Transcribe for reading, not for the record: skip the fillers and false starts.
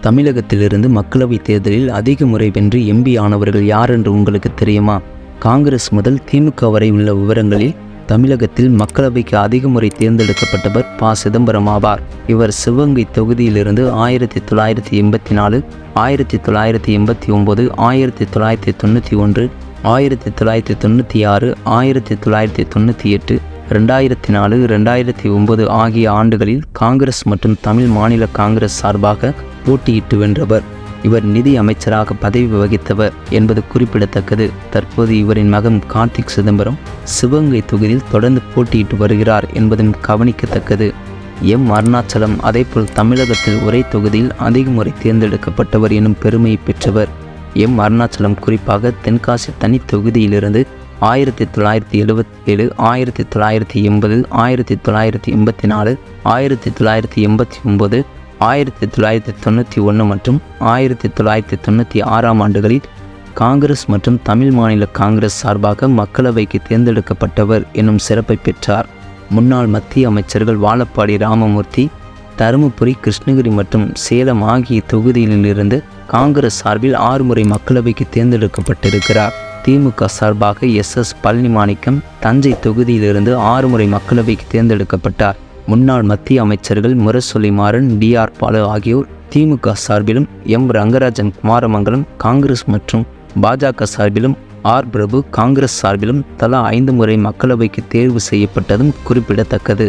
தமிழகத்திலிருந்து மக்களவைத் தேர்தலில் அதிக முறை வென்று எம்பி ஆனவர்கள் யார் என்று உங்களுக்கு தெரியுமா? காங்கிரஸ் முதல் திமுக வரை உள்ள விவரங்களில் தமிழகத்தில் மக்களவைக்கு அதிக முறை தேர்ந்தெடுக்கப்பட்டவர் ப. சிதம்பரம் ஆவார். இவர் சிவகங்கை தொகுதியிலிருந்து 1984, 1989, 1991, 1996, 1998, 2004, 2009 ஆகிய ஆண்டுகளில் காங்கிரஸ் மற்றும் தமிழ் மாநில காங்கிரஸ் சார்பாக போட்டியிட்டு வென்றவர். இவர் நிதி அமைச்சராக பதவி வகித்தவர் என்பது குறிப்பிடத்தக்கது. தற்போது இவரின் மகன் கார்த்திக் சிதம்பரம் சிவகங்கை தொகுதியில் தொடர்ந்து போட்டியிட்டு வருகிறார் என்பதும் கவனிக்கத்தக்கது. எம். அருணாச்சலம் அதேபோல் தமிழகத்தில் ஒரே தொகுதியில் அதிக முறை தேர்ந்தெடுக்கப்பட்டவர் எனும் பெருமையை பெற்றவர். எம். அருணாச்சலம் குறிப்பாக தென்காசி தனி தொகுதியிலிருந்து 1977, 1980, 1984, 1989, 1991 மற்றும் 1996 ஆண்டுகளில் காங்கிரஸ் மற்றும் தமிழ் மாநில காங்கிரஸ் சார்பாக மக்களவைக்கு தேர்ந்தெடுக்கப்பட்டவர் எனும் சிறப்பை பெற்றார். முன்னாள் மத்திய அமைச்சர்கள் வாழப்பாடி ராமமூர்த்தி, தருமபுரி, கிருஷ்ணகிரி மற்றும் சேலம் ஆகிய தொகுதிகளிலிருந்து காங்கிரஸ் சார்பில் 6 முறை மக்களவைக்கு தேர்ந்தெடுக்கப்பட்டிருக்கிறார். திமுக சார்பாக எஸ். பழனிமாணிக்கம் தஞ்சை தொகுதியிலிருந்து 6 முறை மக்களவைக்கு தேர்ந்தெடுக்கப்பட்டார். முன்னாள் மத்திய அமைச்சர்கள் முரசொலி மாறன், டி.ஆர். பாலு ஆகியோர் திமுக சார்பிலும், எம். ரங்கராஜன் குமாரமங்கலம் காங்கிரஸ் மற்றும் பாஜக சார்பிலும், ஆர். பிரபு காங்கிரஸ் சார்பிலும் தலா 5 முறை மக்களவைக்கு தேர்வு செய்யப்பட்டதும் குறிப்பிடத்தக்கது.